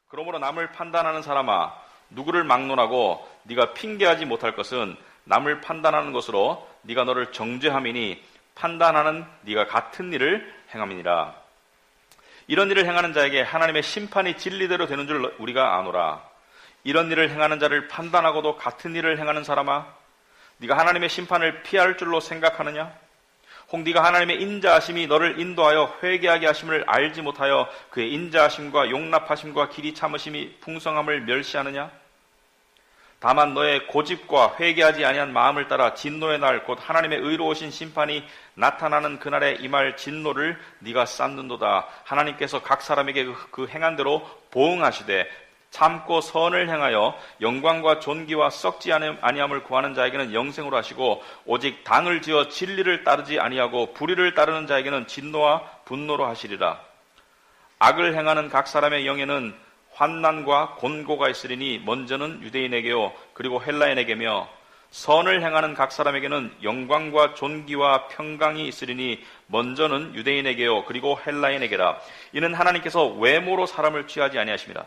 그러므로 남을 판단하는 사람아, 누구를 막론하고 네가 핑계하지 못할 것은 남을 판단하는 것으로 네가 너를 정죄함이니 판단하는 네가 같은 일을 행함이니라. 이런 일을 행하는 자에게 하나님의 심판이 진리대로 되는 줄 우리가 아노라. 이런 일을 행하는 자를 판단하고도 같은 일을 행하는 사람아, 네가 하나님의 심판을 피할 줄로 생각하느냐? 혹 네가 하나님의 인자하심이 너를 인도하여 회개하게 하심을 알지 못하여 그의 인자하심과 용납하심과 길이 참으심이 풍성함을 멸시하느냐? 다만 너의 고집과 회개하지 아니한 마음을 따라 진노의 날 곧 하나님의 의로우신 심판이 나타나는 그날에 임할 진노를 네가 쌓는도다. 하나님께서 각 사람에게 그 행한 대로 보응하시되 참고 선을 행하여 영광과 존귀와 썩지 아니함을 구하는 자에게는 영생으로 하시고 오직 당을 지어 진리를 따르지 아니하고 불의를 따르는 자에게는 진노와 분노로 하시리라. 악을 행하는 각 사람의 영에는 환난과 곤고가 있으리니 먼저는 유대인에게요 그리고 헬라인에게며 선을 행하는 각 사람에게는 영광과 존귀와 평강이 있으리니 먼저는 유대인에게요 그리고 헬라인에게라. 이는 하나님께서 외모로 사람을 취하지 아니하심이라.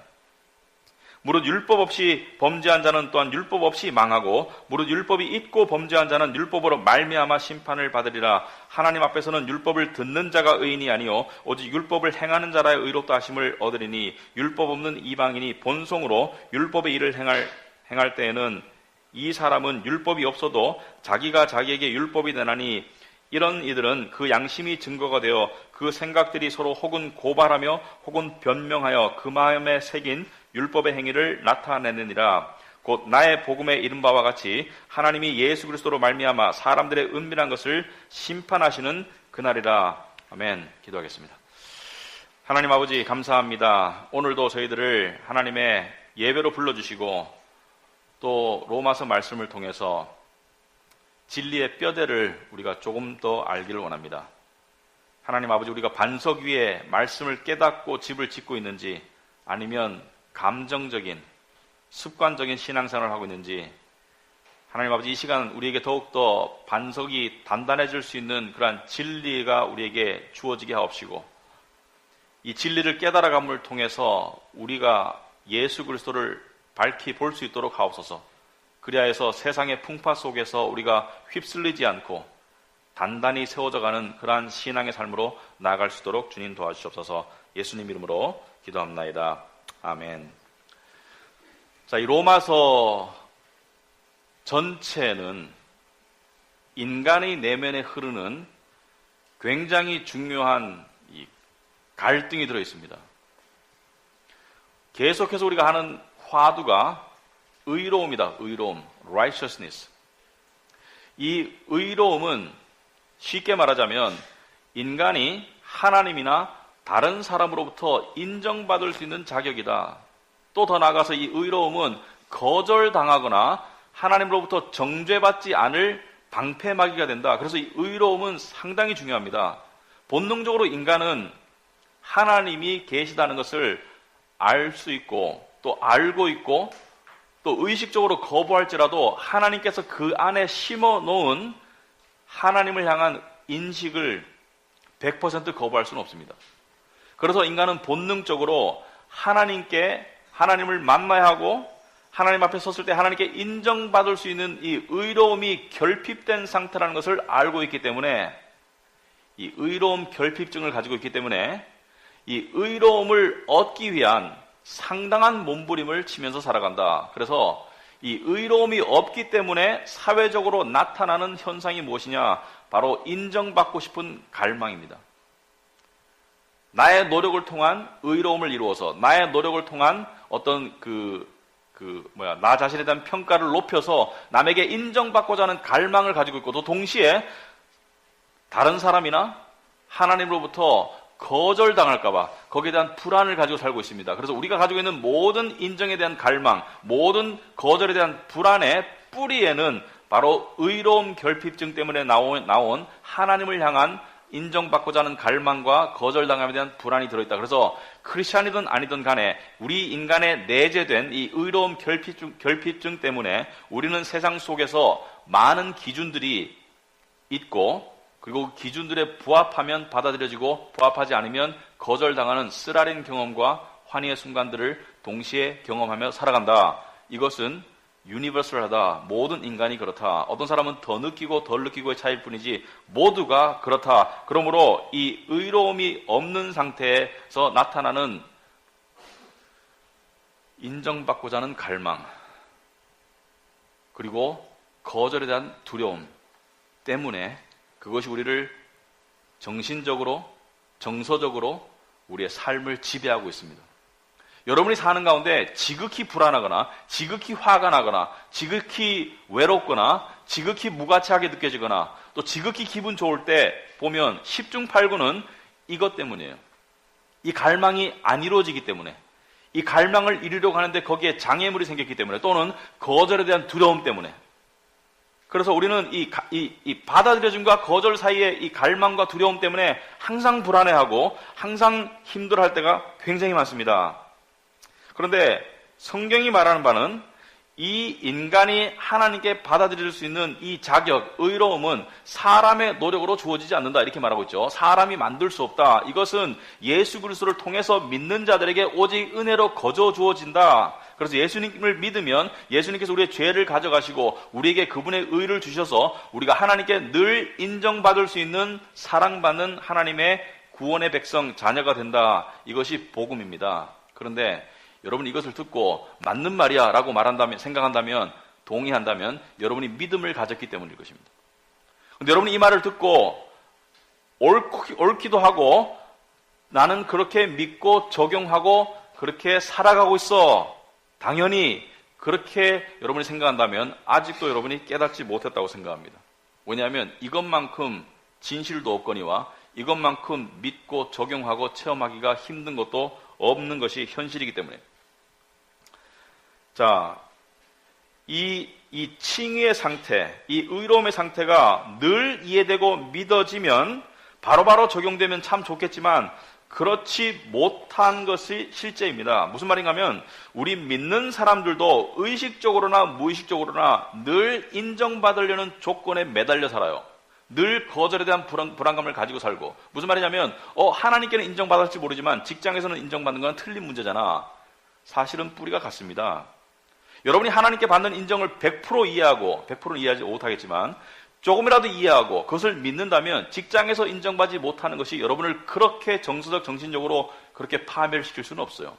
무릇 율법 없이 범죄한 자는 또한 율법 없이 망하고 무릇 율법이 있고 범죄한 자는 율법으로 말미암아 심판을 받으리라. 하나님 앞에서는 율법을 듣는 자가 의인이 아니요 오직 율법을 행하는 자라의 의롭다 하심을 얻으리니 율법 없는 이방인이 본성으로 율법의 일을 행할 때에는 이 사람은 율법이 없어도 자기가 자기에게 율법이 되나니 이런 이들은 그 양심이 증거가 되어 그 생각들이 서로 혹은 고발하며 혹은 변명하여 그 마음에 새긴 율법의 행위를 나타내느니라. 곧 나의 복음에 이른 바와 같이 하나님이 예수 그리스도로 말미암아 사람들의 은밀한 것을 심판하시는 그날이라. 아멘. 기도하겠습니다. 하나님 아버지 감사합니다. 오늘도 저희들을 하나님의 예배로 불러주시고 또 로마서 말씀을 통해서 진리의 뼈대를 우리가 조금 더 알기를 원합니다. 하나님 아버지, 우리가 반석 위에 말씀을 깨닫고 집을 짓고 있는지 아니면 감정적인 습관적인 신앙생활을 하고 있는지 하나님 아버지, 이 시간 우리에게 더욱더 반석이 단단해질 수 있는 그러한 진리가 우리에게 주어지게 하옵시고 이 진리를 깨달아감을 통해서 우리가 예수 그리스도를 밝히 볼 수 있도록 하옵소서. 그리하여서 세상의 풍파 속에서 우리가 휩쓸리지 않고 단단히 세워져가는 그러한 신앙의 삶으로 나아갈 수 있도록 주님 도와주시옵소서. 예수님 이름으로 기도합나이다. 아멘. 자, 이 로마서 전체는 인간의 내면에 흐르는 굉장히 중요한 이 갈등이 들어 있습니다. 계속해서 우리가 하는 화두가 의로움이다. 의로움, righteousness. 이 의로움은 쉽게 말하자면 인간이 하나님이나 다른 사람으로부터 인정받을 수 있는 자격이다. 또 더 나아가서 이 의로움은 거절당하거나 하나님으로부터 정죄받지 않을 방패막이가 된다. 그래서 이 의로움은 상당히 중요합니다. 본능적으로 인간은 하나님이 계시다는 것을 알 수 있고 또 알고 있고 또 의식적으로 거부할지라도 하나님께서 그 안에 심어 놓은 하나님을 향한 인식을 100% 거부할 수는 없습니다. 그래서 인간은 본능적으로 하나님을 만나야 하고 하나님 앞에 섰을 때 하나님께 인정받을 수 있는 이 의로움이 결핍된 상태라는 것을 알고 있기 때문에 이 의로움 결핍증을 가지고 있기 때문에 이 의로움을 얻기 위한 상당한 몸부림을 치면서 살아간다. 그래서 이 의로움이 없기 때문에 사회적으로 나타나는 현상이 무엇이냐? 바로 인정받고 싶은 갈망입니다. 나의 노력을 통한 의로움을 이루어서 나의 노력을 통한 어떤 나 자신에 대한 평가를 높여서 남에게 인정받고자 하는 갈망을 가지고 있고 또 동시에 다른 사람이나 하나님으로부터 거절당할까봐 거기에 대한 불안을 가지고 살고 있습니다. 그래서 우리가 가지고 있는 모든 인정에 대한 갈망, 모든 거절에 대한 불안의 뿌리에는 바로 의로움 결핍증 때문에 나온 하나님을 향한 인정받고자 하는 갈망과 거절당함에 대한 불안이 들어있다. 그래서 크리스찬이든 아니든 간에 우리 인간에 내재된 이 의로움 결핍증 때문에 우리는 세상 속에서 많은 기준들이 있고 그리고 기준들에 부합하면 받아들여지고 부합하지 않으면 거절당하는 쓰라린 경험과 환희의 순간들을 동시에 경험하며 살아간다. 이것은 유니버설하다. 모든 인간이 그렇다. 어떤 사람은 더 느끼고 덜 느끼고의 차이일 뿐이지 모두가 그렇다. 그러므로 이 의로움이 없는 상태에서 나타나는 인정받고자 하는 갈망, 그리고 거절에 대한 두려움 때문에 그것이 우리를 정신적으로, 정서적으로 우리의 삶을 지배하고 있습니다. 여러분이 사는 가운데 지극히 불안하거나 지극히 화가 나거나 지극히 외롭거나 지극히 무가치하게 느껴지거나 또 지극히 기분 좋을 때 보면 10중 8구는 이것 때문이에요. 이 갈망이 안 이루어지기 때문에, 이 갈망을 이루려고 하는데 거기에 장애물이 생겼기 때문에, 또는 거절에 대한 두려움 때문에. 그래서 우리는 이 받아들여짐과 거절 사이에 이 갈망과 두려움 때문에 항상 불안해하고 항상 힘들어할 때가 굉장히 많습니다. 그런데 성경이 말하는 바는 이 인간이 하나님께 받아들일 수 있는 이 자격, 의로움은 사람의 노력으로 주어지지 않는다, 이렇게 말하고 있죠. 사람이 만들 수 없다. 이것은 예수 그리스도를 통해서 믿는 자들에게 오직 은혜로 거저 주어진다. 그래서 예수님을 믿으면 예수님께서 우리의 죄를 가져가시고 우리에게 그분의 의를 주셔서 우리가 하나님께 늘 인정받을 수 있는 사랑받는 하나님의 구원의 백성, 자녀가 된다. 이것이 복음입니다. 그런데 여러분 이것을 듣고 맞는 말이야 라고 말한다면, 생각한다면, 동의한다면 여러분이 믿음을 가졌기 때문일 것입니다. 그런데 여러분이 이 말을 듣고 옳기도 하고 나는 그렇게 믿고 적용하고 그렇게 살아가고 있어, 당연히 그렇게 여러분이 생각한다면 아직도 여러분이 깨닫지 못했다고 생각합니다. 왜냐하면 이것만큼 진실도 없거니와 이것만큼 믿고 적용하고 체험하기가 힘든 것도 없는 것이 현실이기 때문에. 자, 이 칭의의 상태, 이 의로움의 상태가 늘 이해되고 믿어지면 바로바로 적용되면 참 좋겠지만 그렇지 못한 것이 실제입니다. 무슨 말인가 하면 우리 믿는 사람들도 의식적으로나 무의식적으로나 늘 인정받으려는 조건에 매달려 살아요. 늘 거절에 대한 불안감을 가지고 살고. 무슨 말이냐면 하나님께는 인정받을지 모르지만 직장에서는 인정받는 건 틀린 문제잖아. 사실은 뿌리가 같습니다. 여러분이 하나님께 받는 인정을 100% 이해하고, 100%는 이해하지 못하겠지만 조금이라도 이해하고 그것을 믿는다면 직장에서 인정받지 못하는 것이 여러분을 그렇게 정서적, 정신적으로 그렇게 파멸을 시킬 수는 없어요.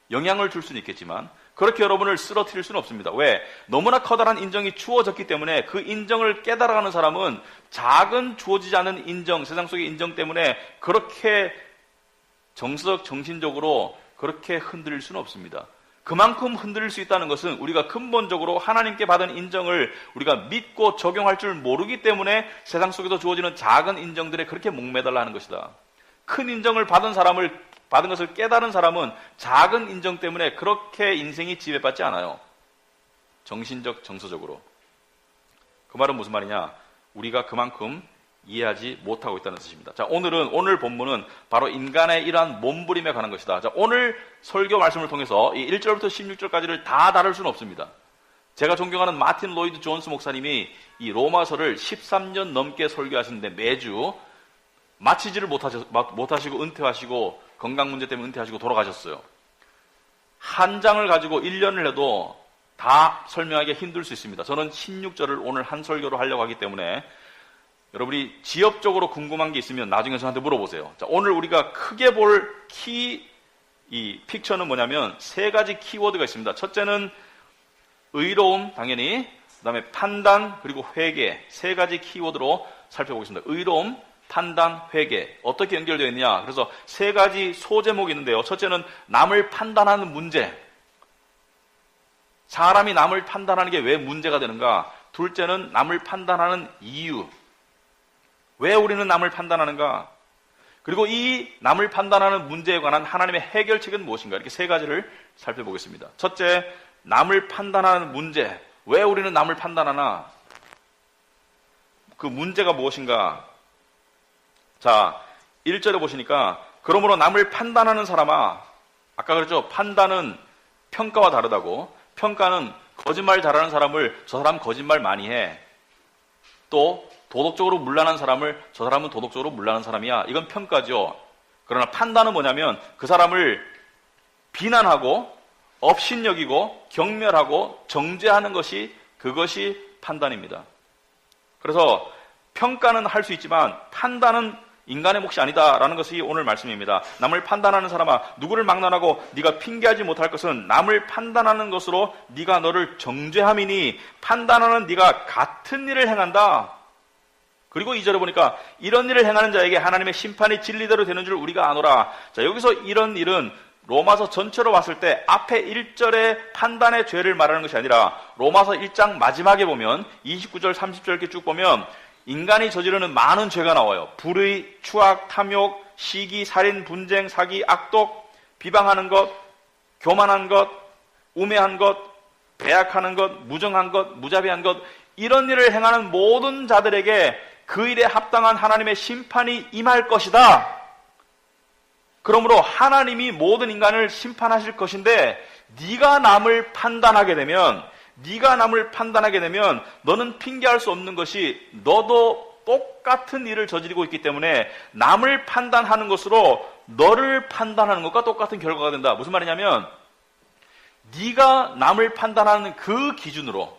영향을 줄 수는 있겠지만 그렇게 여러분을 쓰러뜨릴 수는 없습니다. 왜? 너무나 커다란 인정이 주어졌기 때문에 그 인정을 깨달아가는 사람은 작은 주어지지 않은 인정, 세상 속의 인정 때문에 그렇게 정서적, 정신적으로 그렇게 흔들릴 수는 없습니다. 그만큼 흔들릴 수 있다는 것은 우리가 근본적으로 하나님께 받은 인정을 우리가 믿고 적용할 줄 모르기 때문에 세상 속에서 주어지는 작은 인정들에 그렇게 목매달라 하는 것이다. 큰 인정을 받은 것을 깨달은 사람은 작은 인정 때문에 그렇게 인생이 지배받지 않아요. 정신적, 정서적으로. 그 말은 무슨 말이냐? 우리가 그만큼 이해하지 못하고 있다는 뜻입니다. 자, 오늘 본문은 바로 인간의 이러한 몸부림에 관한 것이다. 자, 오늘 설교 말씀을 통해서 이 1절부터 16절까지를 다 다룰 수는 없습니다. 제가 존경하는 마틴 로이드 존스 목사님이 이 로마서를 13년 넘게 설교하시는데 매주 마치지를 못하시고 은퇴하시고 건강 문제 때문에 은퇴하시고 돌아가셨어요. 한 장을 가지고 1년을 해도 다 설명하기 힘들 수 있습니다. 저는 16절을 오늘 한 설교로 하려고 하기 때문에 여러분이 지엽적으로 궁금한 게 있으면 나중에 저한테 물어보세요. 자, 오늘 우리가 크게 볼 이 픽처는 뭐냐면 세 가지 키워드가 있습니다. 첫째는 의로움, 당연히. 그 다음에 판단, 그리고 회개. 세 가지 키워드로 살펴보겠습니다. 의로움, 판단, 회개. 어떻게 연결되어 있느냐. 그래서 세 가지 소제목이 있는데요. 첫째는 남을 판단하는 문제. 사람이 남을 판단하는 게 왜 문제가 되는가. 둘째는 남을 판단하는 이유. 왜 우리는 남을 판단하는가? 그리고 이 남을 판단하는 문제에 관한 하나님의 해결책은 무엇인가? 이렇게 세 가지를 살펴보겠습니다. 첫째, 남을 판단하는 문제. 왜 우리는 남을 판단하나? 그 문제가 무엇인가? 자, 1절에 보시니까 그러므로 남을 판단하는 사람아, 아까 그랬죠? 판단은 평가와 다르다고. 평가는 거짓말 잘하는 사람을 저 사람 거짓말 많이 해. 또 도덕적으로 문란한 사람을 저 사람은 도덕적으로 문란한 사람이야. 이건 평가죠. 그러나 판단은 뭐냐면 그 사람을 비난하고 업신여기고 경멸하고 정죄하는 것이 그것이 판단입니다. 그래서 평가는 할 수 있지만 판단은 인간의 몫이 아니다라는 것이 오늘 말씀입니다. 남을 판단하는 사람아, 누구를 막론하고 네가 핑계하지 못할 것은 남을 판단하는 것으로 네가 너를 정죄함이니 판단하는 네가 같은 일을 행한다. 그리고 2절에 보니까 이런 일을 행하는 자에게 하나님의 심판이 진리대로 되는 줄 우리가 아노라. 자, 여기서 이런 일은 로마서 전체로 봤을 때 앞에 1절의 판단의 죄를 말하는 것이 아니라 로마서 1장 마지막에 보면 29절, 30절 이렇게 쭉 보면 인간이 저지르는 많은 죄가 나와요. 불의, 추악, 탐욕, 시기, 살인, 분쟁, 사기, 악독, 비방하는 것, 교만한 것, 우매한 것, 배약하는 것, 무정한 것, 무자비한 것, 이런 일을 행하는 모든 자들에게 그 일에 합당한 하나님의 심판이 임할 것이다. 그러므로 하나님이 모든 인간을 심판하실 것인데 네가 남을 판단하게 되면 너는 핑계할 수 없는 것이 너도 똑같은 일을 저지르고 있기 때문에 남을 판단하는 것으로 너를 판단하는 것과 똑같은 결과가 된다. 무슨 말이냐면 네가 남을 판단하는 그 기준으로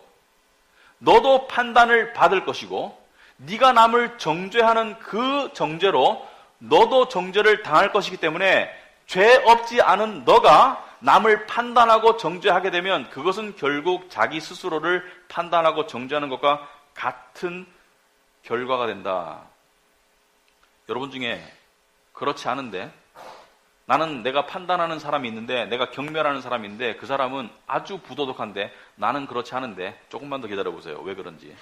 너도 판단을 받을 것이고 네가 남을 정죄하는 그 정죄로 너도 정죄를 당할 것이기 때문에 죄 없지 않은 너가 남을 판단하고 정죄하게 되면 그것은 결국 자기 스스로를 판단하고 정죄하는 것과 같은 결과가 된다. 여러분 중에 그렇지 않은데 나는 내가 판단하는 사람이 있는데 내가 경멸하는 사람이 있는데 그 사람은 아주 부도덕한데 나는 그렇지 않은데 조금만 더 기다려보세요. 왜 그런지.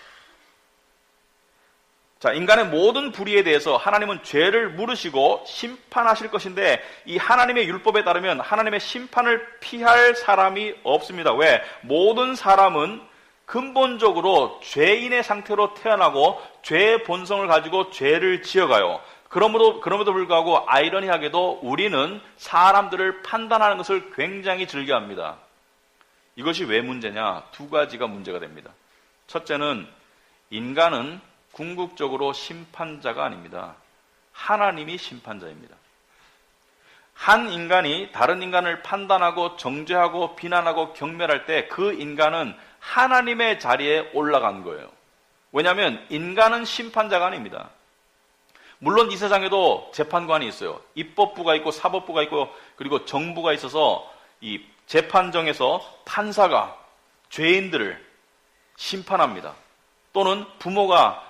자, 인간의 모든 불의에 대해서 하나님은 죄를 물으시고 심판하실 것인데 이 하나님의 율법에 따르면 하나님의 심판을 피할 사람이 없습니다. 왜? 모든 사람은 근본적으로 죄인의 상태로 태어나고 죄의 본성을 가지고 죄를 지어가요. 그럼에도 불구하고 아이러니하게도 우리는 사람들을 판단하는 것을 굉장히 즐겨합니다. 이것이 왜 문제냐? 두 가지가 문제가 됩니다. 첫째는 인간은 궁극적으로 심판자가 아닙니다. 하나님이 심판자입니다. 한 인간이 다른 인간을 판단하고 정죄하고 비난하고 경멸할 때 그 인간은 하나님의 자리에 올라간 거예요. 왜냐하면 인간은 심판자가 아닙니다. 물론 이 세상에도 재판관이 있어요. 입법부가 있고 사법부가 있고 그리고 정부가 있어서 이 재판정에서 판사가 죄인들을 심판합니다. 또는 부모가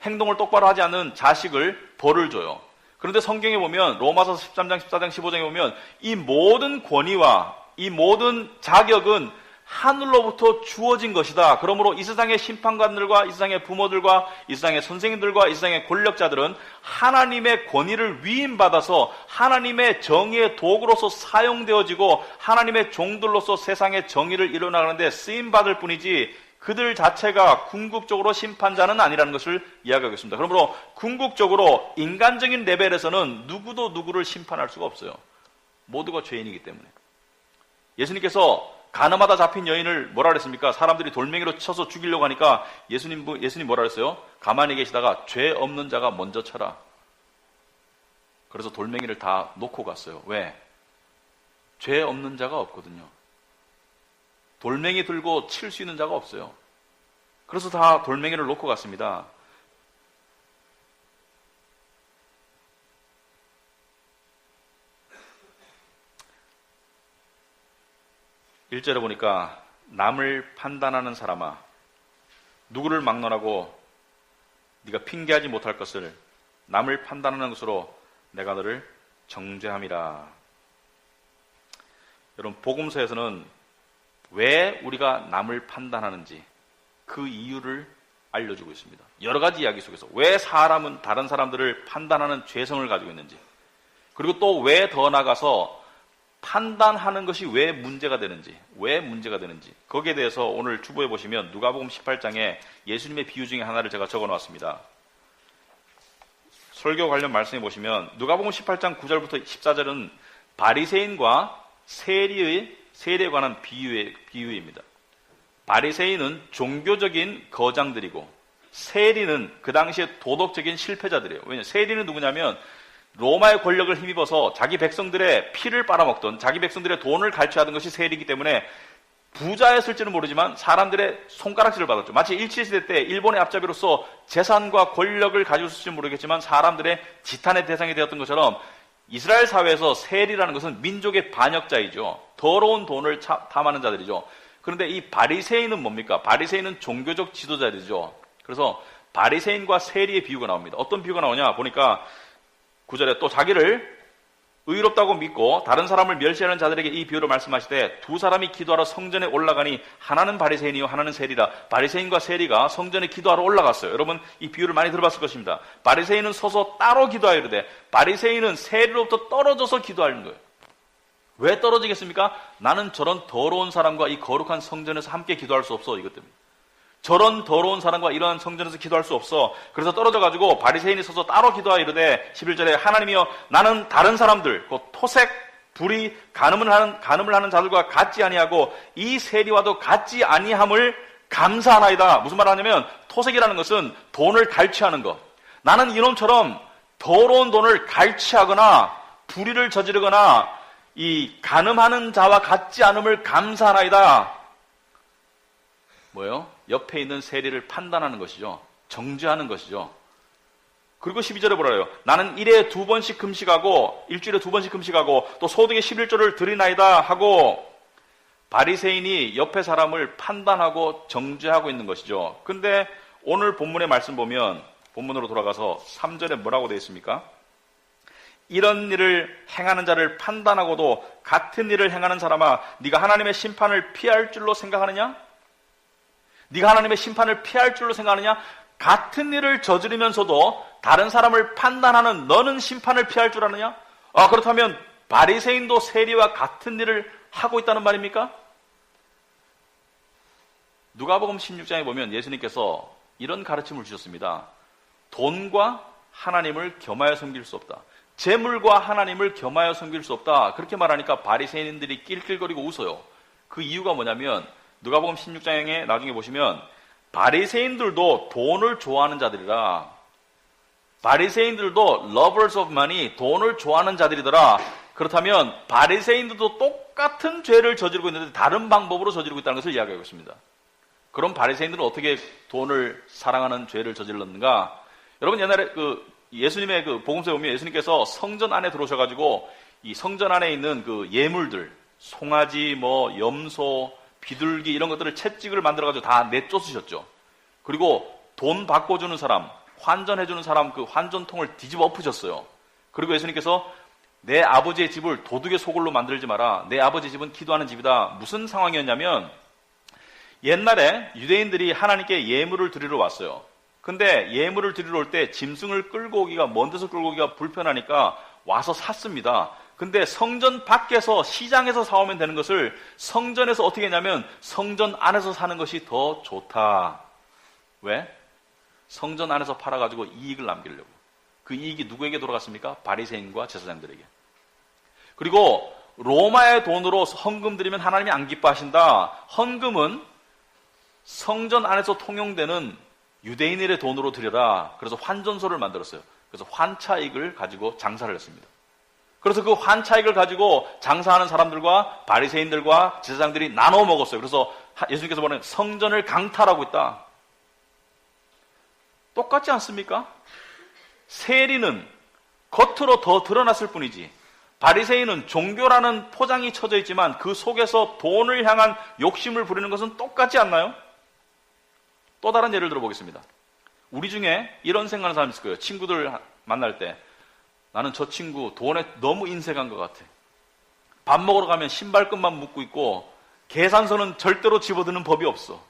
행동을 똑바로 하지 않는 자식을 벌을 줘요. 그런데 성경에 보면 로마서 13장, 14장, 15장에 보면 이 모든 권위와 이 모든 자격은 하늘로부터 주어진 것이다. 그러므로 이 세상의 심판관들과 이 세상의 부모들과 이 세상의 선생님들과 이 세상의 권력자들은 하나님의 권위를 위임받아서 하나님의 정의의 도구로서 사용되어지고 하나님의 종들로서 세상의 정의를 이뤄나가는데 쓰임받을 뿐이지 그들 자체가 궁극적으로 심판자는 아니라는 것을 이야기하고 있습니다. 그러므로 궁극적으로 인간적인 레벨에서는 누구도 누구를 심판할 수가 없어요. 모두가 죄인이기 때문에. 예수님께서 가늠하다 잡힌 여인을 뭐라 그랬습니까? 사람들이 돌멩이로 쳐서 죽이려고 하니까 예수님 뭐라 그랬어요? 가만히 계시다가 죄 없는 자가 먼저 쳐라. 그래서 돌멩이를 다 놓고 갔어요. 왜? 죄 없는 자가 없거든요. 돌멩이 들고 칠 수 있는 자가 없어요. 그래서 다 돌멩이를 놓고 갔습니다. (1절에) 보니까 남을 판단하는 사람아 누구를 막론하고 네가 핑계하지 못할 것을 남을 판단하는 것으로 내가 너를 정죄함이라. 여러분, 복음서에서는 왜 우리가 남을 판단하는지 그 이유를 알려주고 있습니다. 여러 가지 이야기 속에서 왜 사람은 다른 사람들을 판단하는 죄성을 가지고 있는지, 그리고 또 왜 더 나아가서 판단하는 것이 왜 문제가 되는지, 거기에 대해서 오늘 주보에 보시면 누가복음 18장에 예수님의 비유 중에 하나를 제가 적어놓았습니다. 설교 관련 말씀해 보시면 누가복음 18장 9절부터 14절은 바리새인과 세리에 관한 비유입니다. 바리새인은 종교적인 거장들이고 세리는 그 당시에 도덕적인 실패자들이에요. 왜냐하면 세리는 누구냐면 로마의 권력을 힘입어서 자기 백성들의 피를 빨아먹던, 자기 백성들의 돈을 갈취하던 것이 세리이기 때문에 부자였을지는 모르지만 사람들의 손가락질을 받았죠. 마치 일제시대 때 일본의 앞잡이로서 재산과 권력을 가지고 있을지는 모르겠지만 사람들의 지탄의 대상이 되었던 것처럼 이스라엘 사회에서 세리라는 것은 민족의 반역자이죠. 더러운 돈을 탐하는 자들이죠. 그런데 이 바리새인은 뭡니까? 바리새인은 종교적 지도자들이죠. 그래서 바리새인과 세리의 비유가 나옵니다. 어떤 비유가 나오냐 보니까 9절에 또 자기를 의롭다고 믿고 다른 사람을 멸시하는 자들에게 이 비유를 말씀하시되 두 사람이 기도하러 성전에 올라가니 하나는 바리새인이요 하나는 세리라. 바리새인과 세리가 성전에 기도하러 올라갔어요. 여러분 이 비유를 많이 들어봤을 것입니다. 바리새인은 서서 따로 기도하여 이르되 바리새인은 세리로부터 떨어져서 기도하는 거예요. 왜 떨어지겠습니까? 나는 저런 더러운 사람과 이 거룩한 성전에서 함께 기도할 수 없어. 이것 때문에. 저런 더러운 사람과 이러한 성전에서 기도할 수 없어. 그래서 떨어져가지고 바리새인이 서서 따로 기도하여 이르되 11절에 하나님이여 나는 다른 사람들 곧 토색, 불의, 간음을 하는 자들과 같지 아니하고 이 세리와도 같지 아니함을 감사하나이다. 무슨 말 하냐면 토색이라는 것은 돈을 갈취하는 것. 나는 이놈처럼 더러운 돈을 갈취하거나 불의를 저지르거나 이 간음하는 자와 같지 않음을 감사하나이다. 뭐예요? 옆에 있는 세리를 판단하는 것이죠. 정죄하는 것이죠. 그리고 12절에 뭐라요? 나는 일주일에 2번씩 금식하고 또 소득의 11조를 드리나이다 하고 바리새인이 옆에 사람을 판단하고 정죄하고 있는 것이죠. 근데 오늘 본문의 말씀 보면 본문으로 돌아가서 3절에 뭐라고 되어 있습니까? 이런 일을 행하는 자를 판단하고도 같은 일을 행하는 사람아 네가 하나님의 심판을 피할 줄로 생각하느냐? 네가 하나님의 심판을 피할 줄로 생각하느냐? 같은 일을 저지르면서도 다른 사람을 판단하는 너는 심판을 피할 줄 아느냐? 그렇다면 바리새인도 세리와 같은 일을 하고 있다는 말입니까? 누가복음 16장에 보면 예수님께서 이런 가르침을 주셨습니다. 돈과 하나님을 겸하여 섬길 수 없다. 재물과 하나님을 겸하여 섬길 수 없다. 그렇게 말하니까 바리새인들이 낄낄거리고 웃어요. 그 이유가 뭐냐면 누가복음 16장에 나중에 보시면 바리새인들도 돈을 좋아하는 자들이라. 바리새인들도 lovers of money, 돈을 좋아하는 자들이더라. 그렇다면 바리새인들도 똑같은 죄를 저지르고 있는데 다른 방법으로 저지르고 있다는 것을 이야기하고 있습니다. 그럼 바리새인들은 어떻게 돈을 사랑하는 죄를 저질렀는가? 여러분 옛날에 예수님의 복음서에 보면 예수님께서 성전 안에 들어오셔가지고 이 성전 안에 있는 그 예물들, 송아지, 염소, 비둘기 이런 것들을 채찍을 만들어가지고 다 내쫓으셨죠. 그리고 돈 바꿔주는 사람, 환전해주는 사람 그 환전통을 뒤집어 엎으셨어요. 그리고 예수님께서 내 아버지의 집을 도둑의 소굴로 만들지 마라. 내 아버지의 집은 기도하는 집이다. 무슨 상황이었냐면 옛날에 유대인들이 하나님께 예물을 드리러 왔어요. 근데 예물을 드리러 올 때 짐승을 끌고 오기가 먼 데서 끌고 오기가 불편하니까 와서 샀습니다. 근데 성전 밖에서 시장에서 사오면 되는 것을 성전에서 어떻게 했냐면 성전 안에서 사는 것이 더 좋다. 왜? 성전 안에서 팔아가지고 이익을 남기려고. 그 이익이 누구에게 돌아갔습니까? 바리새인과 제사장들에게. 그리고 로마의 돈으로 헌금 드리면 하나님이 안 기뻐하신다. 헌금은 성전 안에서 통용되는 유대인들의 돈으로 드려라. 그래서 환전소를 만들었어요. 그래서 환차익을 가지고 장사를 했습니다. 그래서 그 환차익을 가지고 장사하는 사람들과 바리새인들과 제사장들이 나눠 먹었어요. 그래서 예수님께서 보는 성전을 강탈하고 있다. 똑같지 않습니까? 세리는 겉으로 더 드러났을 뿐이지 바리새인은 종교라는 포장이 쳐져 있지만 그 속에서 돈을 향한 욕심을 부리는 것은 똑같지 않나요? 또 다른 예를 들어보겠습니다. 우리 중에 이런 생각하는 사람이 있을 거예요. 친구들 만날 때 나는 저 친구 돈에 너무 인색한 것 같아. 밥 먹으러 가면 신발끈만 묶고 있고 계산서는 절대로 집어드는 법이 없어.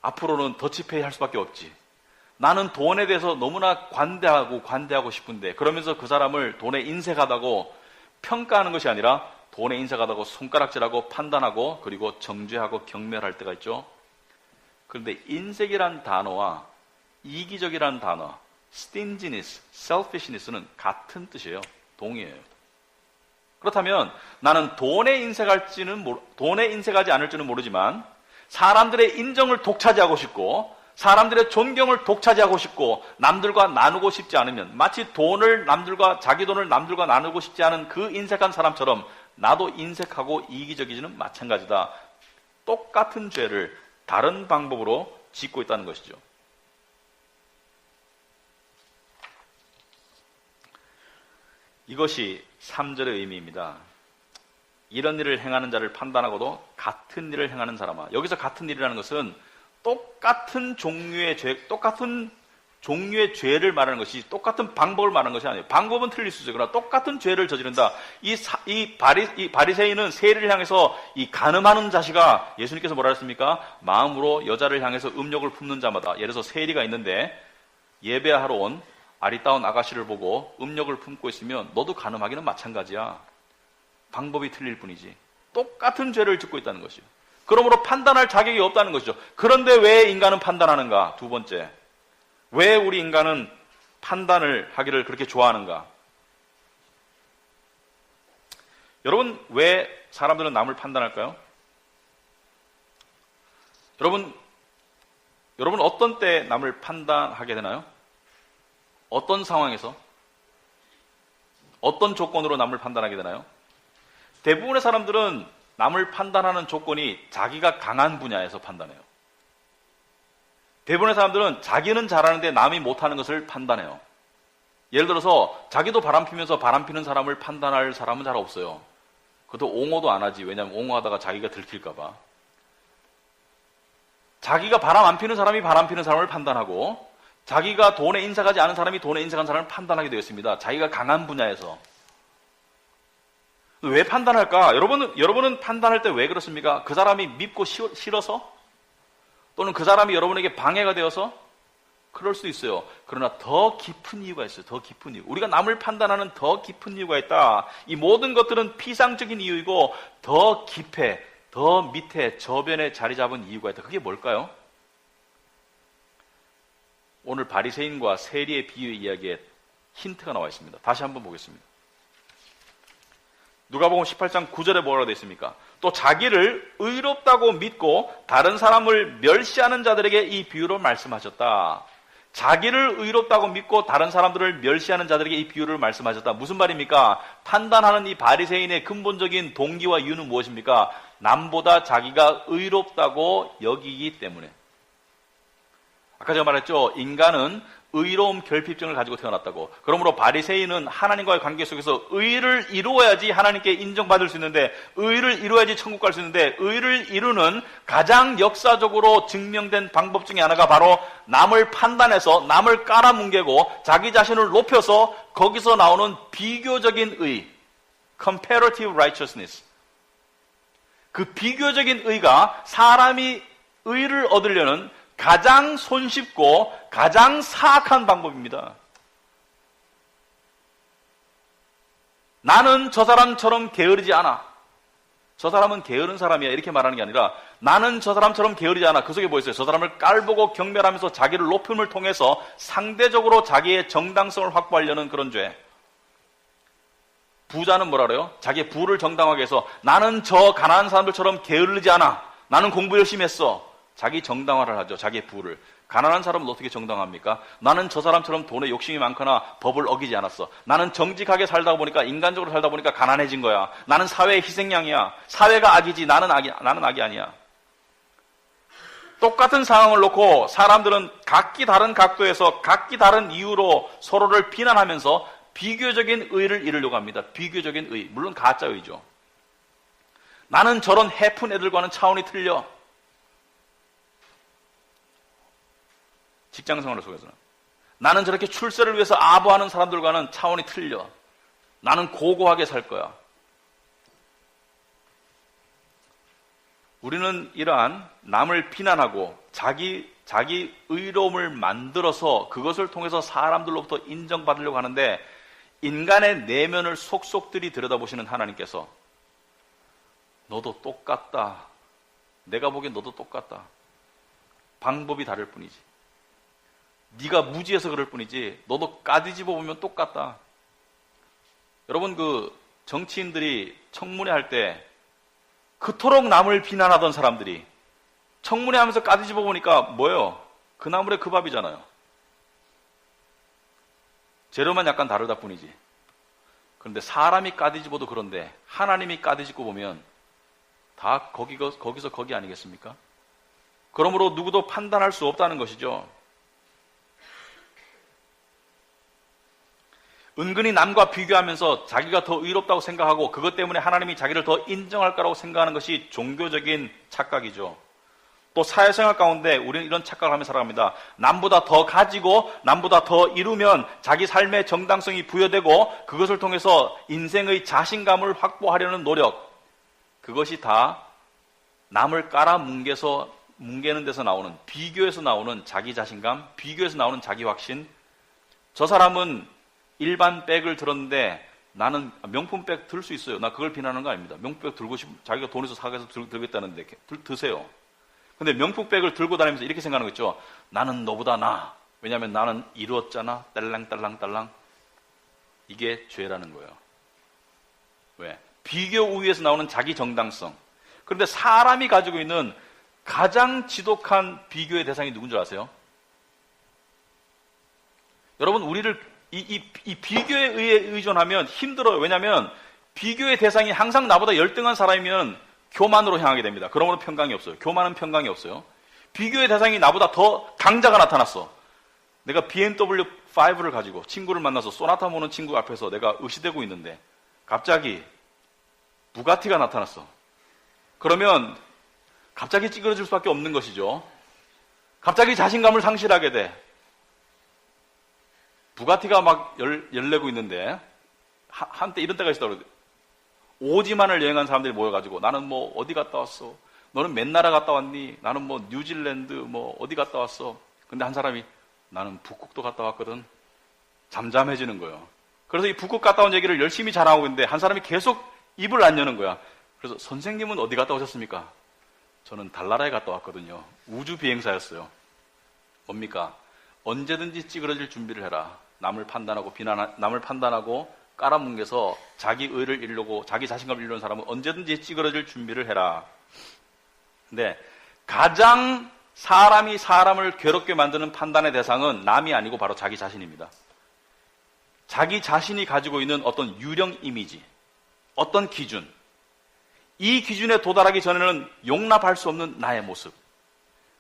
앞으로는 더치페이 할 수밖에 없지. 나는 돈에 대해서 너무나 관대하고 싶은데 그러면서 그 사람을 돈에 인색하다고 평가하는 것이 아니라 돈에 인색하다고 손가락질하고 판단하고 그리고 정죄하고 경멸할 때가 있죠. 그런데 인색이란 단어와 이기적이란 단어, stinginess, selfishness는 같은 뜻이에요. 동의어요. 그렇다면 나는 돈에 인색하지 않을지는 모르지만 사람들의 인정을 독차지하고 싶고 사람들의 존경을 독차지하고 싶고 남들과 나누고 싶지 않으면, 마치 자기 돈을 남들과 나누고 싶지 않은 그 인색한 사람처럼 나도 인색하고 이기적이지는 마찬가지다. 똑같은 죄를 다른 방법으로 짓고 있다는 것이죠. 이것이 3절의 의미입니다. 이런 일을 행하는 자를 판단하고도 같은 일을 행하는 사람아. 여기서 같은 일이라는 것은 똑같은 종류의 죄를 말하는 것이, 똑같은 방법을 말하는 것이 아니에요. 방법은 틀릴 수 있어요. 그러나 똑같은 죄를 저지른다. 이 바리새인은 세리를 향해서 이 간음하는 자식아, 예수님께서 뭐라 했습니까? 마음으로 여자를 향해서 음욕을 품는 자마다. 예를 들어서 세리가 있는데 예배하러 온 아리따운 아가씨를 보고 음욕을 품고 있으면 너도 간음하기는 마찬가지야. 방법이 틀릴 뿐이지. 똑같은 죄를 짓고 있다는 것이요. 그러므로 판단할 자격이 없다는 것이죠. 그런데 왜 인간은 판단하는가? 두 번째, 왜 우리 인간은 판단을 하기를 그렇게 좋아하는가? 여러분, 왜 사람들은 남을 판단할까요? 여러분 어떤 때 남을 판단하게 되나요? 어떤 상황에서? 어떤 조건으로 남을 판단하게 되나요? 대부분의 사람들은 남을 판단하는 조건이 자기가 강한 분야에서 판단해요. 대부분의 사람들은 자기는 잘하는데 남이 못하는 것을 판단해요. 예를 들어서 자기도 바람 피면서 바람 피는 사람을 판단할 사람은 잘 없어요. 그것도 옹호도 안 하지. 왜냐하면 옹호하다가 자기가 들킬까 봐. 자기가 바람 안 피는 사람이 바람 피는 사람을 판단하고, 자기가 돈에 인색하지 않은 사람이 돈에 인색한 사람을 판단하게 되었습니다. 자기가 강한 분야에서. 왜 판단할까? 여러분은 판단할 때 왜 그렇습니까? 그 사람이 밉고 싫어서? 또는 그 사람이 여러분에게 방해가 되어서? 그럴 수 있어요. 그러나 더 깊은 이유가 있어요. 더 깊은 이유. 우리가 남을 판단하는 더 깊은 이유가 있다. 이 모든 것들은 피상적인 이유이고 더 깊게, 더 밑에 저변에 자리 잡은 이유가 있다. 그게 뭘까요? 오늘 바리새인과 세리의 비유 이야기에 힌트가 나와 있습니다. 다시 한번 보겠습니다. 누가복음 18장 9절에 뭐라고 되어 있습니까? 또 자기를 의롭다고 믿고 다른 사람을 멸시하는 자들에게 이 비유를 말씀하셨다. 자기를 의롭다고 믿고 다른 사람들을 멸시하는 자들에게 이 비유를 말씀하셨다. 무슨 말입니까? 판단하는 이 바리새인의 근본적인 동기와 이유는 무엇입니까? 남보다 자기가 의롭다고 여기기 때문에. 아까 제가 말했죠. 인간은 의로움 결핍증을 가지고 태어났다고. 그러므로 바리새인은 하나님과의 관계 속에서 의를 이루어야지 하나님께 인정받을 수 있는데, 의를 이루어야지 천국 갈 수 있는데, 의를 이루는 가장 역사적으로 증명된 방법 중에 하나가 바로 남을 판단해서 남을 깔아뭉개고 자기 자신을 높여서 거기서 나오는 비교적인 의, comparative righteousness. 그 비교적인 의가 사람이 의를 얻으려는 가장 손쉽고 가장 사악한 방법입니다. 나는 저 사람처럼 게으르지 않아. 저 사람은 게으른 사람이야. 이렇게 말하는 게 아니라 나는 저 사람처럼 게으르지 않아. 그 속에 뭐 있어요? 저 사람을 깔보고 경멸하면서 자기를 높임을 통해서 상대적으로 자기의 정당성을 확보하려는 그런 죄. 부자는 뭐라 그래요? 자기의 부를 정당하게 해서 나는 저 가난한 사람들처럼 게으르지 않아. 나는 공부 열심히 했어. 자기 정당화를 하죠. 자기의 부를. 가난한 사람은 어떻게 정당합니까? 나는 저 사람처럼 돈에 욕심이 많거나 법을 어기지 않았어. 나는 정직하게 살다 보니까, 인간적으로 살다 보니까 가난해진 거야. 나는 사회의 희생양이야. 사회가 악이지 나는 악이 아니야. 똑같은 상황을 놓고 사람들은 각기 다른 각도에서 각기 다른 이유로 서로를 비난하면서 비교적인 의를 이루려고 합니다. 비교적인 의. 물론 가짜 의죠. 나는 저런 해픈 애들과는 차원이 틀려. 직장생활 속에서는. 나는 저렇게 출세를 위해서 아부하는 사람들과는 차원이 틀려. 나는 고고하게 살 거야. 우리는 이러한 남을 비난하고 자기 의로움을 만들어서 그것을 통해서 사람들로부터 인정받으려고 하는데, 인간의 내면을 속속들이 들여다보시는 하나님께서 너도 똑같다. 내가 보기엔 너도 똑같다. 방법이 다를 뿐이지. 네가 무지해서 그럴 뿐이지 너도 까뒤집어 보면 똑같다. 여러분, 그 정치인들이 청문회 할 때 그토록 남을 비난하던 사람들이 청문회 하면서 까뒤집어 보니까 뭐예요? 그 나물에 그 밥이잖아요. 재료만 약간 다르다 뿐이지. 그런데 사람이 까디집어도 그런데 하나님이 까디집고 보면 다 거기서 거기 아니겠습니까? 그러므로 누구도 판단할 수 없다는 것이죠. 은근히 남과 비교하면서 자기가 더 의롭다고 생각하고 그것 때문에 하나님이 자기를 더 인정할 거라고 생각하는 것이 종교적인 착각이죠. 또 사회생활 가운데 우리는 이런 착각을 하며 살아갑니다. 남보다 더 가지고 남보다 더 이루면 자기 삶의 정당성이 부여되고 그것을 통해서 인생의 자신감을 확보하려는 노력, 그것이 다 남을 깔아 뭉개는 데서 나오는, 비교에서 나오는 자기 자신감, 비교에서 나오는 자기 확신. 저 사람은 일반 백을 들었는데 나는 명품 백 들 수 있어요. 나 그걸 비난하는 거 아닙니다. 명품 백 들고 싶으면 자기가 돈 있어서 사서 들겠다는데 드세요. 근데 명품 백을 들고 다니면서 이렇게 생각하는 거죠. 나는 너보다 나아. 왜냐하면 나는 이루었잖아. 딸랑딸랑딸랑. 이게 죄라는 거예요. 왜? 비교 우위에서 나오는 자기 정당성. 그런데 사람이 가지고 있는 가장 지독한 비교의 대상이 누군 줄 아세요? 여러분, 우리를 이 비교에 의해 의존하면 힘들어요. 왜냐하면 비교의 대상이 항상 나보다 열등한 사람이면 교만으로 향하게 됩니다. 그러므로 평강이 없어요. 교만은 평강이 없어요. 비교의 대상이 나보다 더 강자가 나타났어. 내가 BMW 5를 가지고 친구를 만나서 소나타 모는 친구 앞에서 내가 의시되고 있는데 갑자기 부가티가 나타났어. 그러면 갑자기 찌그러질 수밖에 없는 것이죠. 갑자기 자신감을 상실하게 돼. 부가티가 막 열내고 있는데 한때 이런 때가 있었다고. 오지만을 여행한 사람들이 모여가지고 나는 뭐 어디 갔다 왔어? 너는 맨 나라 갔다 왔니? 나는 뭐 뉴질랜드 뭐 어디 갔다 왔어? 근데 한 사람이 나는 북극도 갔다 왔거든. 잠잠해지는 거예요. 그래서 이 북극 갔다 온 얘기를 열심히 자랑하고 있는데 한 사람이 계속 입을 안 여는 거야. 그래서 선생님은 어디 갔다 오셨습니까? 저는 달나라에 갔다 왔거든요. 우주 비행사였어요. 뭡니까? 언제든지 찌그러질 준비를 해라. 남을 판단하고 깔아뭉개서 자기 의를 이루려고 자기 자신감을 이루는 사람은 언제든지 찌그러질 준비를 해라. 근데 가장 사람이 사람을 괴롭게 만드는 판단의 대상은 남이 아니고 바로 자기 자신입니다. 자기 자신이 가지고 있는 어떤 유령 이미지, 어떤 기준, 이 기준에 도달하기 전에는 용납할 수 없는 나의 모습,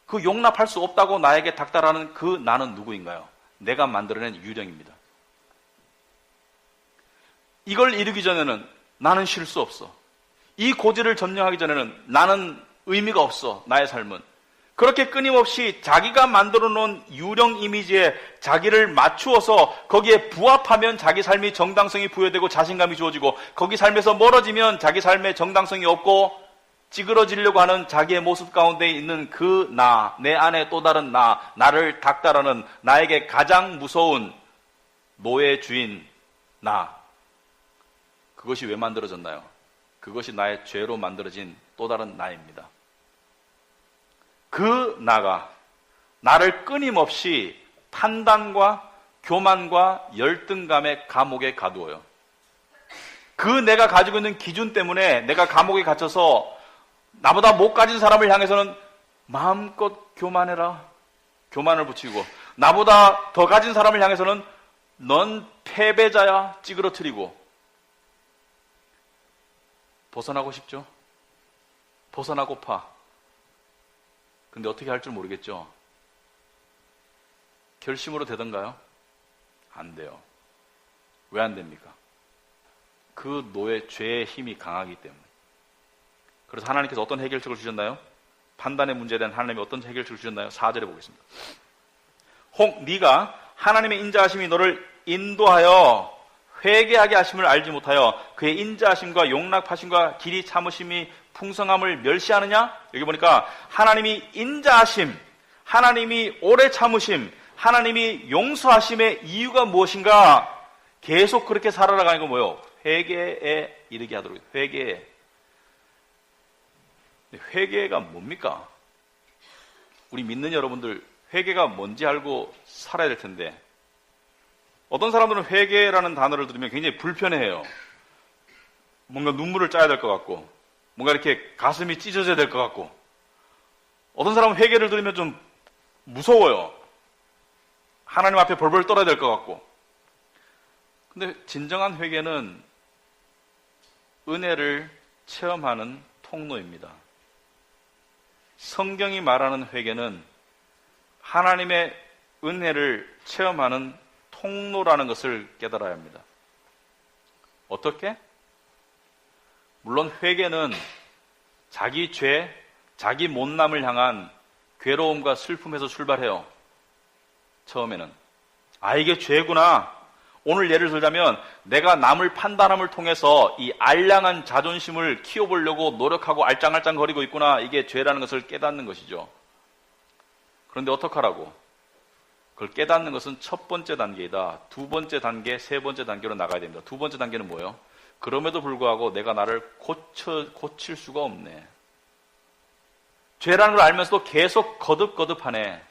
그 용납할 수 없다고 나에게 닥달하는 그 나는 누구인가요? 내가 만들어낸 유령입니다. 이걸 이루기 전에는 나는 쉴 수 없어. 이 고지를 점령하기 전에는 나는 의미가 없어. 나의 삶은. 그렇게 끊임없이 자기가 만들어 놓은 유령 이미지에 자기를 맞추어서 거기에 부합하면 자기 삶이 정당성이 부여되고 자신감이 주어지고 거기 삶에서 멀어지면 자기 삶의 정당성이 없고 찌그러지려고 하는 자기의 모습 가운데 있는 그 나, 내 안에 또 다른 나, 나를 닥달하는 나에게 가장 무서운 노예 주인 나. 그것이 왜 만들어졌나요? 그것이 나의 죄로 만들어진 또 다른 나입니다. 그 나가 나를 끊임없이 판단과 교만과 열등감의 감옥에 가두어요. 그 내가 가지고 있는 기준 때문에 내가 감옥에 갇혀서 나보다 못 가진 사람을 향해서는 마음껏 교만해라. 교만을 붙이고 나보다 더 가진 사람을 향해서는 넌 패배자야 찌그러뜨리고 벗어나고 싶죠? 벗어나고파. 근데 어떻게 할 줄 모르겠죠? 결심으로 되던가요? 안 돼요. 왜 안 됩니까? 그 노예, 죄의 힘이 강하기 때문에. 그래서 하나님께서 어떤 해결책을 주셨나요? 판단의 문제에 대한 하나님이 어떤 해결책을 주셨나요? 4절에 보겠습니다. 혹 네가 하나님의 인자하심이 너를 인도하여 회개하게 하심을 알지 못하여 그의 인자하심과 용납하심과 길이 참으심이 풍성함을 멸시하느냐? 여기 보니까 하나님이 인자하심, 하나님이 오래 참으심, 하나님이 용서하심의 이유가 무엇인가? 계속 그렇게 살아가는 건 뭐예요? 회개에 이르게 하도록. 회개에. 회개가 뭡니까? 우리 믿는 여러분들 회개가 뭔지 알고 살아야 될 텐데 어떤 사람들은 회개라는 단어를 들으면 굉장히 불편해해요. 뭔가 눈물을 짜야 될 것 같고 뭔가 이렇게 가슴이 찢어져야 될 것 같고 어떤 사람은 회개를 들으면 좀 무서워요. 하나님 앞에 벌벌 떨어야 될 것 같고. 근데 진정한 회개는 은혜를 체험하는 통로입니다. 성경이 말하는 회개는 하나님의 은혜를 체험하는 통로라는 것을 깨달아야 합니다. 어떻게? 물론 회개는 자기 죄, 자기 못남을 향한 괴로움과 슬픔에서 출발해요. 처음에는. 아, 이게 죄구나. 오늘 예를 들자면 내가 남을 판단함을 통해서 이 알량한 자존심을 키워보려고 노력하고 알짱알짱거리고 있구나. 이게 죄라는 것을 깨닫는 것이죠. 그런데 어떡하라고? 그걸 깨닫는 것은 첫 번째 단계이다. 두 번째 단계, 세 번째 단계로 나가야 됩니다. 두 번째 단계는 뭐예요? 그럼에도 불구하고 내가 나를 고칠 수가 없네. 죄라는 걸 알면서도 계속 거듭거듭하네.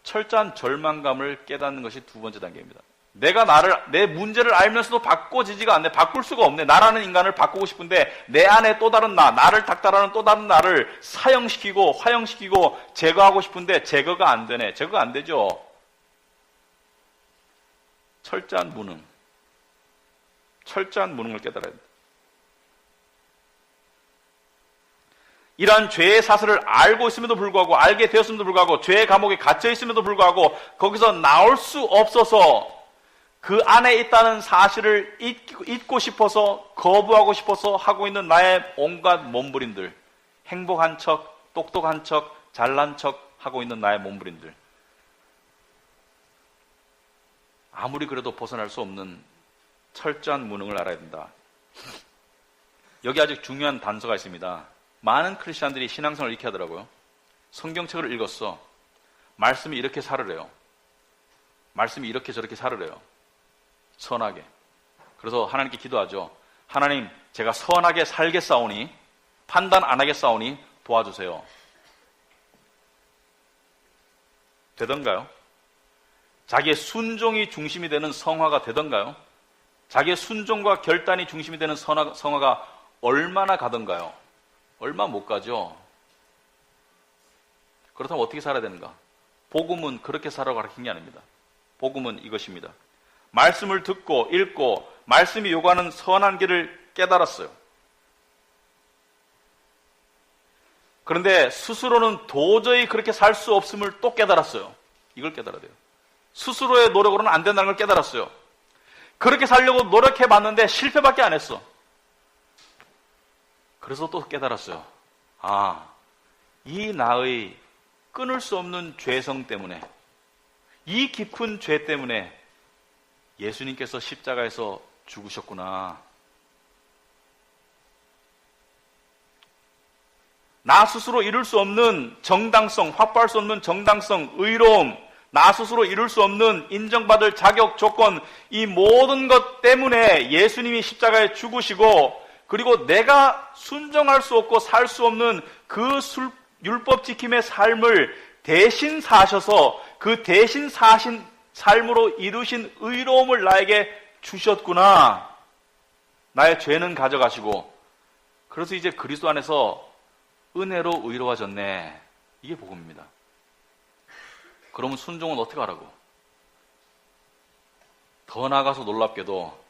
철저한 절망감을 깨닫는 것이 두 번째 단계입니다. 내가 내 문제를 알면서도 바꿔지지가 않네. 바꿀 수가 없네. 나라는 인간을 바꾸고 싶은데 내 안에 또 다른 나를 닥달하는 또 다른 나를 사형시키고 화형시키고 제거하고 싶은데 제거가 안 되네. 제거가 안 되죠. 철저한 무능. 철저한 무능을 깨달아야 됩니다. 이러한 죄의 사슬을 알고 있음에도 불구하고, 알게 되었음에도 불구하고, 죄의 감옥에 갇혀 있음에도 불구하고 거기서 나올 수 없어서 그 안에 있다는 사실을 잊고 싶어서, 거부하고 싶어서 하고 있는 나의 온갖 몸부림들, 행복한 척, 똑똑한 척, 잘난 척 하고 있는 나의 몸부림들, 아무리 그래도 벗어날 수 없는 철저한 무능을 알아야 된다. 여기 아주 중요한 단서가 있습니다. 많은 크리스찬들이 신앙생활을 이렇게 하더라고요. 성경책을 읽었어. 말씀이 이렇게 살으래요. 말씀이 이렇게 저렇게 살으래요. 선하게. 그래서 하나님께 기도하죠. 하나님, 제가 선하게 살겠사오니, 판단 안 하겠사오니 도와주세요. 되던가요? 자기의 순종이 중심이 되는 성화가 되던가요? 자기의 순종과 결단이 중심이 되는 성화가 얼마나 가던가요? 얼마 못 가죠. 그렇다면 어떻게 살아야 되는가? 복음은 그렇게 살아가라고 가르친 게 아닙니다. 복음은 이것입니다. 말씀을 듣고 읽고 말씀이 요구하는 선한 길을 깨달았어요. 그런데 스스로는 도저히 그렇게 살 수 없음을 또 깨달았어요. 이걸 깨달아야 돼요. 스스로의 노력으로는 안 된다는 걸 깨달았어요. 그렇게 살려고 노력해봤는데 실패밖에 안 했어. 그래서 또 깨달았어요. 아, 이 나의 끊을 수 없는 죄성 때문에, 이 깊은 죄 때문에 예수님께서 십자가에서 죽으셨구나. 나 스스로 이룰 수 없는 정당성, 확보할 수 없는 정당성, 의로움, 나 스스로 이룰 수 없는 인정받을 자격, 조건, 이 모든 것 때문에 예수님이 십자가에 죽으시고, 그리고 내가 순종할 수 없고 살 수 없는 그 율법 지킴의 삶을 대신 사셔서 그 대신 사신 삶으로 이루신 의로움을 나에게 주셨구나. 나의 죄는 가져가시고, 그래서 이제 그리스도 안에서 은혜로 의로워졌네. 이게 복음입니다. 그러면 순종은 어떻게 하라고? 더 나아가서 놀랍게도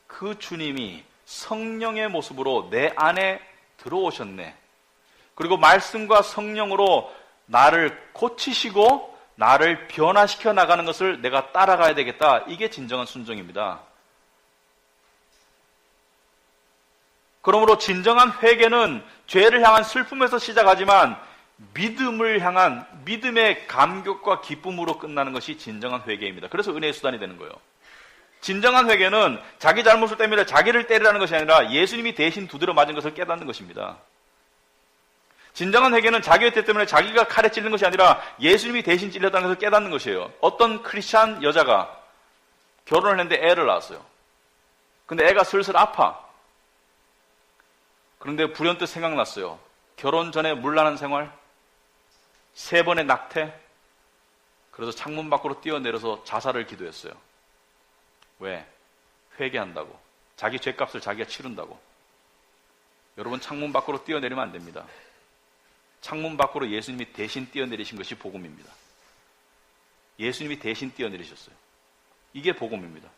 그 주님이 성령의 모습으로 내 안에 들어오셨네. 그리고 말씀과 성령으로 나를 고치시고 나를 변화시켜 나가는 것을 내가 따라가야 되겠다. 이게 진정한 순종입니다. 그러므로 진정한 회개는 죄를 향한 슬픔에서 시작하지만 믿음을 향한 믿음의 감격과 기쁨으로 끝나는 것이 진정한 회개입니다. 그래서 은혜의 수단이 되는 거예요. 진정한 회개는 자기 잘못을 때문에 자기를 때리라는 것이 아니라 예수님이 대신 두드려 맞은 것을 깨닫는 것입니다. 진정한 회개는 자기의 죄 때문에 자기가 칼에 찔린 것이 아니라 예수님이 대신 찔렸다는 것을 깨닫는 것이에요. 어떤 크리스찬 여자가 결혼을 했는데 애를 낳았어요. 근데 애가 슬슬 아파. 그런데 불현듯 생각났어요. 결혼 전에 문란한 생활, 3번의 낙태. 그래서 창문 밖으로 뛰어내려서 자살을 기도했어요. 왜? 회개한다고. 자기 죄값을 자기가 치른다고. 여러분, 창문 밖으로 뛰어내리면 안 됩니다. 창문 밖으로 예수님이 대신 뛰어내리신 것이 복음입니다. 예수님이 대신 뛰어내리셨어요. 이게 복음입니다.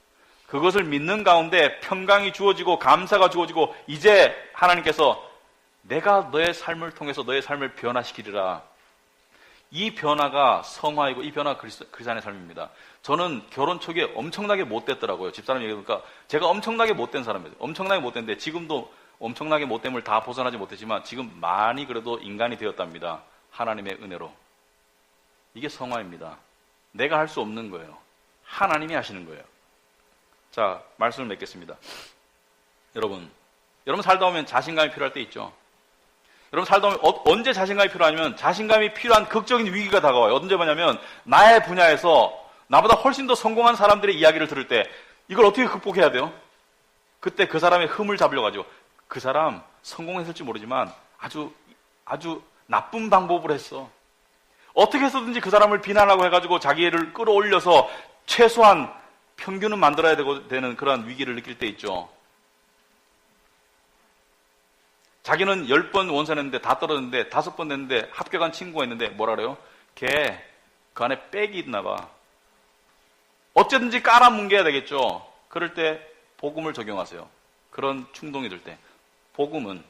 그것을 믿는 가운데 평강이 주어지고 감사가 주어지고 이제 하나님께서 내가 너의 삶을 통해서 너의 삶을 변화시키리라. 이 변화가 성화이고 이 변화가 그리스도인의 삶입니다. 저는 결혼 초기에 엄청나게 못됐더라고요. 집사람 얘기하니까 제가 엄청나게 못된 사람이에요. 엄청나게 못됐는데 지금도 엄청나게 못됨을 다 벗어나지 못했지만 지금 많이 그래도 인간이 되었답니다. 하나님의 은혜로. 이게 성화입니다. 내가 할 수 없는 거예요. 하나님이 하시는 거예요. 자, 말씀을 맺겠습니다. 여러분 살다 보면 자신감이 필요할 때 있죠. 여러분 살다 보면 언제 자신감이 필요하냐면 자신감이 필요한 극적인 위기가 다가와요. 언제 뭐냐면 나의 분야에서 나보다 훨씬 더 성공한 사람들의 이야기를 들을 때 이걸 어떻게 극복해야 돼요? 그때 그 사람의 흠을 잡으려가지고 그 사람 성공했을지 모르지만 아주 나쁜 방법을 했어. 어떻게 해서든지 그 사람을 비난하고 해가지고 자기를 끌어올려서 최소한 평균은 만들어야 되는 그런 위기를 느낄 때 있죠. 자기는 10번 원서냈는데 다 떨어졌는데 5번 냈는데 합격한 친구가 있는데 뭐라 그래요? 걔 그 안에 빽이 있나 봐. 어쨌든지 깔아뭉개야 되겠죠. 그럴 때 복음을 적용하세요. 그런 충동이 들 때. 복음은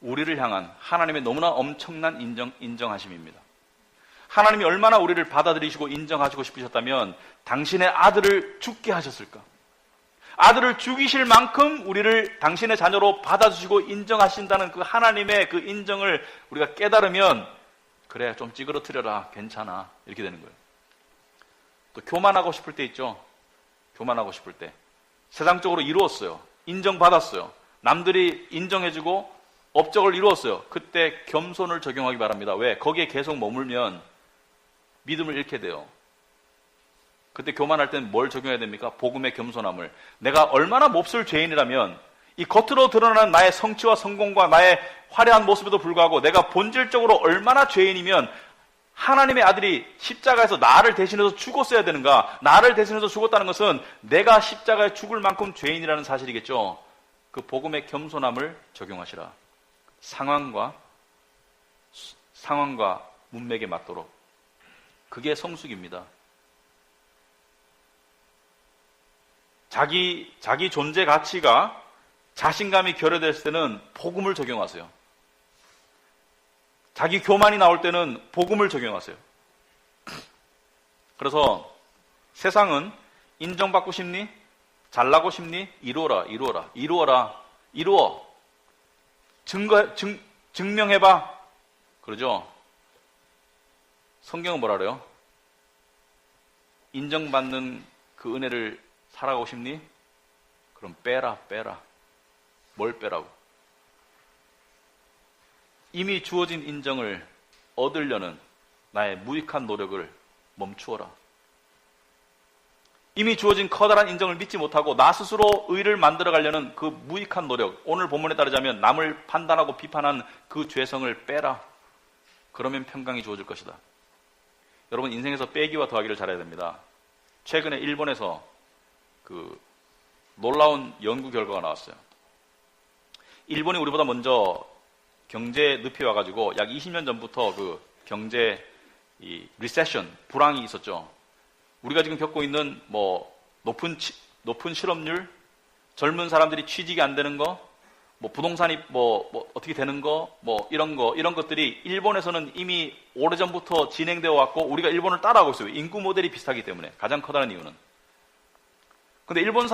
우리를 향한 하나님의 너무나 엄청난 인정하심입니다. 하나님이 얼마나 우리를 받아들이시고 인정하시고 싶으셨다면 당신의 아들을 죽게 하셨을까? 아들을 죽이실 만큼 우리를 당신의 자녀로 받아주시고 인정하신다는 그 하나님의 그 인정을 우리가 깨달으면 그래 좀 찌그러뜨려라 괜찮아 이렇게 되는 거예요. 또 교만하고 싶을 때 있죠. 교만하고 싶을 때 세상적으로 이루었어요. 인정받았어요. 남들이 인정해주고 업적을 이루었어요. 그때 겸손을 적용하기 바랍니다. 왜? 거기에 계속 머물면 믿음을 잃게 돼요. 그때 교만할 때는 뭘 적용해야 됩니까? 복음의 겸손함을. 내가 얼마나 몹쓸 죄인이라면 이 겉으로 드러나는 나의 성취와 성공과 나의 화려한 모습에도 불구하고 내가 본질적으로 얼마나 죄인이면 하나님의 아들이 십자가에서 나를 대신해서 죽었어야 되는가? 나를 대신해서 죽었다는 것은 내가 십자가에 죽을 만큼 죄인이라는 사실이겠죠. 그 복음의 겸손함을 적용하시라. 상황과 문맥에 맞도록. 그게 성숙입니다. 자기 존재 가치가 자신감이 결여됐을 때는 복음을 적용하세요. 자기 교만이 나올 때는 복음을 적용하세요. 그래서 세상은 인정받고 싶니? 잘나고 싶니? 이루어라. 이루어. 증명해봐. 그러죠? 성경은 뭐라 그래요? 인정받는 그 은혜를 살아가고 싶니? 그럼 빼라. 뭘 빼라고? 이미 주어진 인정을 얻으려는 나의 무익한 노력을 멈추어라. 이미 주어진 커다란 인정을 믿지 못하고 나 스스로 의를 만들어가려는 그 무익한 노력, 오늘 본문에 따르자면 남을 판단하고 비판한 그 죄성을 빼라. 그러면 평강이 주어질 것이다. 여러분 인생에서 빼기와 더하기를 잘해야 됩니다. 최근에 일본에서 그 놀라운 연구 결과가 나왔어요. 일본이 우리보다 먼저 경제 늪이 와가지고 약 20년 전부터 그 경제 리세션, 불황이 있었죠. 우리가 지금 겪고 있는 높은 실업률, 젊은 사람들이 취직이 안 되는 거, 부동산이 어떻게 되는 거, 이런 것들이 일본에서는 이미 오래전부터 진행되어 왔고 우리가 일본을 따라하고 있어요. 인구 모델이 비슷하기 때문에. 가장 커다란 이유는. 근데 일본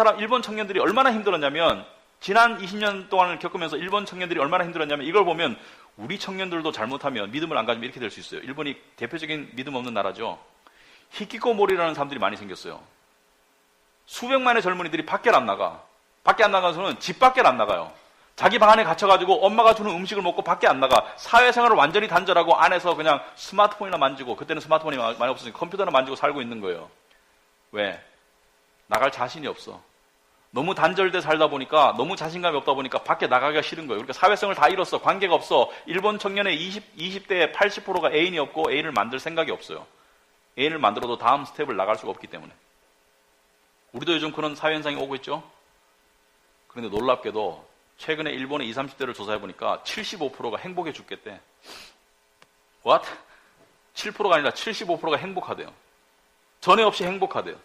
청년들이 얼마나 힘들었냐면 지난 20년 동안을 겪으면서 일본 청년들이 얼마나 힘들었냐면 이걸 보면 우리 청년들도 잘못하면 믿음을 안 가지면 이렇게 될 수 있어요. 일본이 대표적인 믿음 없는 나라죠. 히키코모리라는 사람들이 많이 생겼어요. 수백만의 젊은이들이 밖에 안 나가. 밖에 안 나가서는 집 밖에 안 나가요. 자기 방 안에 갇혀가지고 엄마가 주는 음식을 먹고 밖에 안 나가. 사회생활을 완전히 단절하고 안에서 그냥 스마트폰이나 만지고, 그때는 스마트폰이 많이 없으니까 컴퓨터나 만지고 살고 있는 거예요. 왜? 나갈 자신이 없어. 너무 단절돼 살다 보니까, 너무 자신감이 없다 보니까 밖에 나가기가 싫은 거예요. 그러니까 사회성을 다 잃었어. 관계가 없어. 일본 청년의 20대의 80%가 애인이 없고 애인을 만들 생각이 없어요. 애인을 만들어도 다음 스텝을 나갈 수가 없기 때문에. 우리도 요즘 그런 사회 현상이 오고 있죠. 그런데 놀랍게도 최근에 일본의 20, 30대를 조사해보니까 75%가 행복해 죽겠대. what? 7%가 아니라 75%가 행복하대요. 전에 없이 행복하대요.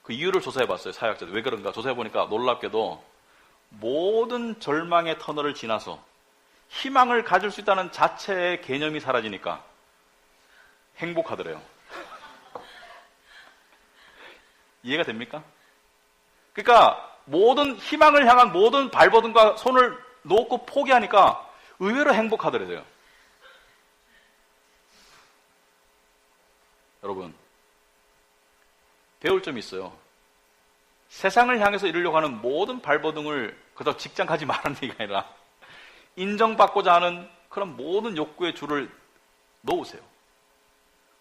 그 이유를 조사해봤어요. 사회학자들. 왜 그런가 조사해보니까 놀랍게도 모든 절망의 터널을 지나서 희망을 가질 수 있다는 자체의 개념이 사라지니까 행복하더래요. 이해가 됩니까? 그러니까 모든 희망을 향한 모든 발버둥과 손을 놓고 포기하니까 의외로 행복하더래요. 여러분, 배울 점이 있어요. 세상을 향해서 이루려고 하는 모든 발버둥을 그저 직장 가지 말라는 얘기가 아니라 인정받고자 하는 그런 모든 욕구의 줄을 놓으세요.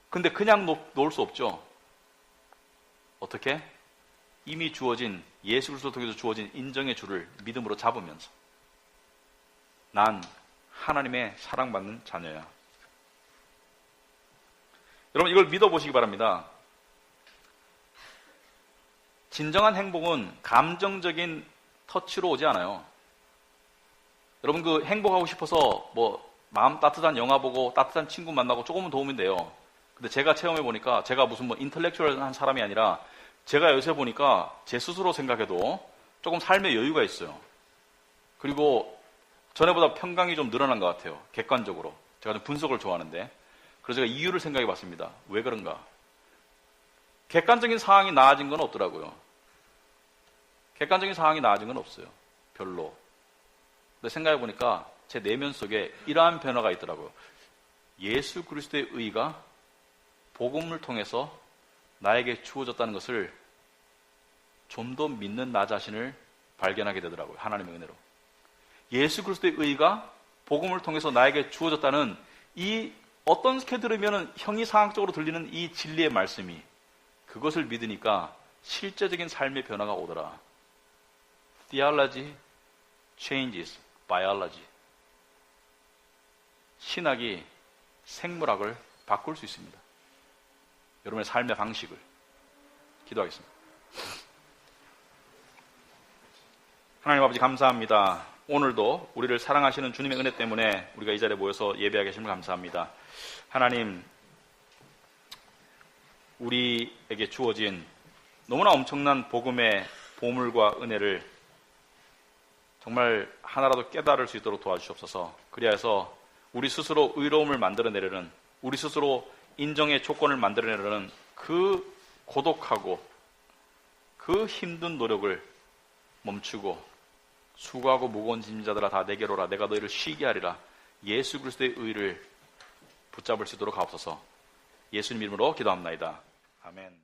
근데 그냥 놓을 수 없죠. 어떻게? 이미 주어진, 예수 그리스도 통해서 주어진 인정의 줄을 믿음으로 잡으면서 난 하나님의 사랑받는 자녀야. 여러분, 이걸 믿어보시기 바랍니다. 진정한 행복은 감정적인 터치로 오지 않아요. 여러분, 그 행복하고 싶어서 마음 따뜻한 영화 보고 따뜻한 친구 만나고 조금은 도움이 돼요. 근데 제가 체험해 보니까 제가 무슨 인텔렉츄얼한 사람이 아니라 제가 요새 보니까 제 스스로 생각해도 조금 삶의 여유가 있어요. 그리고 전에보다 평강이 좀 늘어난 것 같아요. 객관적으로. 제가 좀 분석을 좋아하는데. 그래서 제가 이유를 생각해 봤습니다. 왜 그런가? 객관적인 상황이 나아진 건 없더라고요. 객관적인 상황이 나아진 건 없어요. 별로. 근데 생각해 보니까 제 내면 속에 이러한 변화가 있더라고요. 예수 그리스도의 의가 복음을 통해서 나에게 주어졌다는 것을 좀 더 믿는 나 자신을 발견하게 되더라고요. 하나님의 은혜로. 예수 그리스도의 의가 복음을 통해서 나에게 주어졌다는 이 어떻게 들으면 형이상학적으로 들리는 이 진리의 말씀이 그것을 믿으니까 실제적인 삶의 변화가 오더라. Theology changes biology. 신학이 생물학을 바꿀 수 있습니다. 여러분의 삶의 방식을. 기도하겠습니다. 하나님 아버지 감사합니다. 오늘도 우리를 사랑하시는 주님의 은혜 때문에 우리가 이 자리에 모여서 예배하게 하심을 감사합니다. 하나님, 우리에게 주어진 너무나 엄청난 복음의 보물과 은혜를 정말 하나라도 깨달을 수 있도록 도와주시옵소서. 그리하여서 우리 스스로 의로움을 만들어내려는, 우리 스스로 인정의 조건을 만들어내려는 그 고독하고 그 힘든 노력을 멈추고 수고하고 무거운 짐진 자들아 다 내게로 오라. 내가 너희를 쉬게 하리라. 예수 그리스도의 의를 붙잡을 수 있도록 하옵소서. 예수님 이름으로 기도합나이다. 아멘.